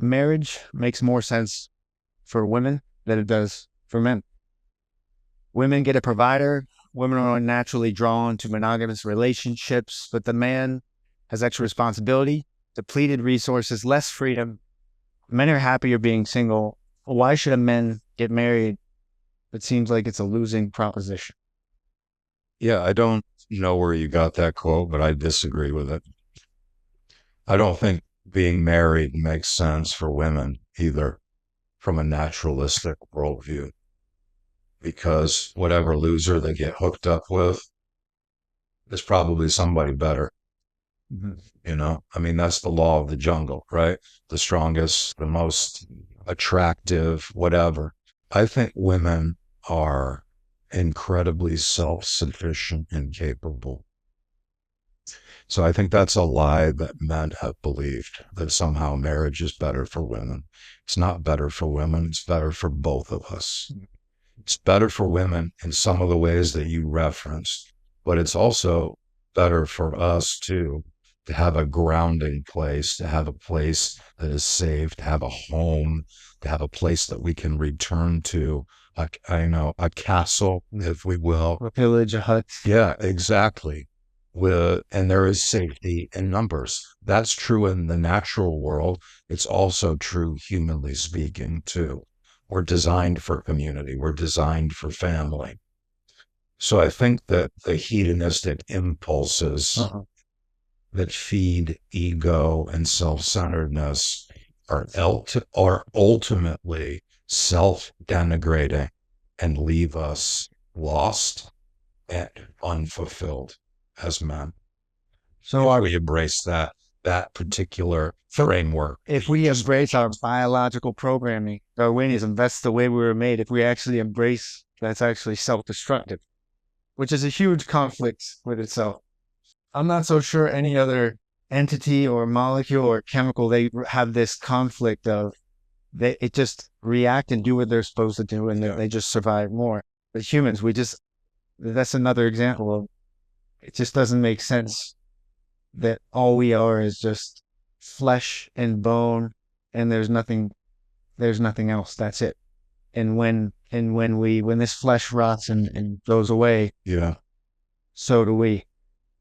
marriage makes more sense for women than it does for men. Women get a provider. Women are naturally drawn to monogamous relationships, but the man has extra responsibility, depleted resources, less freedom. Men are happier being single. Why should a man get married? It seems like it's a losing proposition. Yeah, I don't know where you got that quote, but I disagree with it. I don't think being married makes sense for women either from a naturalistic worldview, because whatever loser they get hooked up with is probably somebody better. Mhm. I mean, that's the law of the jungle, right? The strongest, the most attractive, whatever. I think women are incredibly self-sufficient and capable. So I think that's a lie that men have believed, that somehow marriage is better for women. It's not better for women. It's better for both of us. It's better for women in some of the ways that you referenced, but it's also better for us too, to have a grounding place, to have a place that is safe, to have a home, to have a place that we can return to, a castle, if we will. A village, a hut. Yeah, exactly. And there is safety in numbers. That's true in the natural world. It's also true, humanly speaking, too. We're designed for community. We're designed for family. So I think that the hedonistic impulses Uh-huh. that feed ego and self-centeredness are ultimately self-denigrating and leave us lost and unfulfilled as men. So If our we embrace that particular framework. if we embrace our biological programming, Darwinism, that's the way we were made. If we actually embrace that's actually self-destructive, which is a huge conflict with itself. I'm not so sure any other entity or molecule or chemical they have this conflict of it just react and do what they're supposed to do and they just survive more. But humans, we just that's another example of it just doesn't make sense that all we are is just flesh and bone and there's nothing else. That's it. And when this flesh rots and goes away, Yeah. so do we.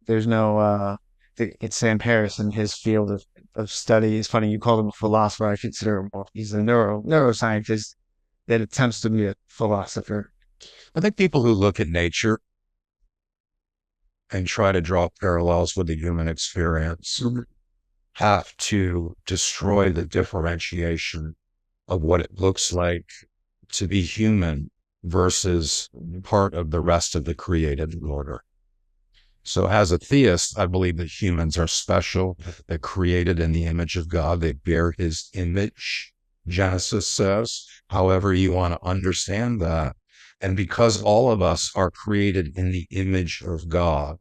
There's no it's Sam Harris in his field of study. It's funny you call him a philosopher. I consider him more. He's a neuroscientist that attempts to be a philosopher. I think people who look at nature and try to draw parallels with the human experience have to destroy the differentiation of what it looks like to be human versus part of the rest of the created order. So as a theist, I believe that humans are special. They're created in the image of God. They bear his image, Genesis says, however you want to understand that. And because all of us are created in the image of God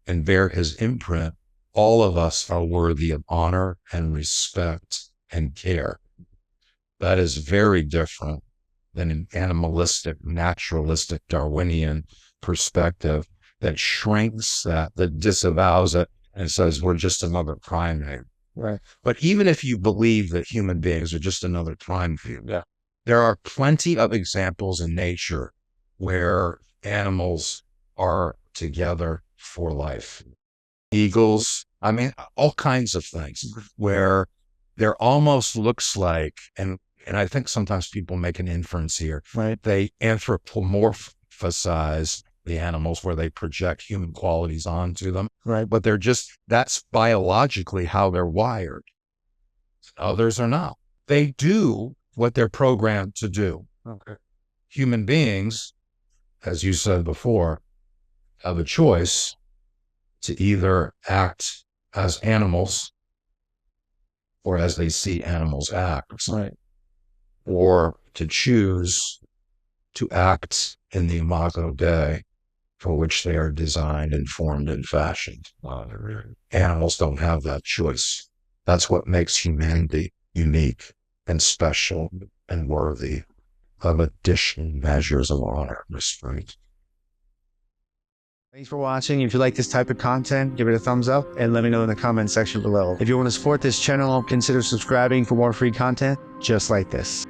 and bear his imprint, all of us are worthy of honor and respect and care. That is very different than an animalistic, naturalistic, Darwinian perspective that shrinks that disavows it and says we're just another primate. Right. But even if you believe that human beings are just another primate, Yeah. there are plenty of examples in nature where animals are together for life. Eagles, I mean, all kinds of things where there almost looks like, and I think sometimes people make an inference here, Right. they anthropomorphize the animals where they project human qualities onto them, Right. but that's biologically how they're wired. Others are not. They do what they're programmed to do. Okay. Human beings, as you said before, have a choice to either act as animals or as they see animals act, Right. or to choose to act in the imago Dei for which they are designed and formed and fashioned. Animals don't have that choice. That's what makes humanity unique and special and worthy of additional measures of honor and respect. Thanks for watching. If you like this type of content, give it a thumbs up and let me know in the comment section below. If you want to support this channel, consider subscribing for more free content just like this.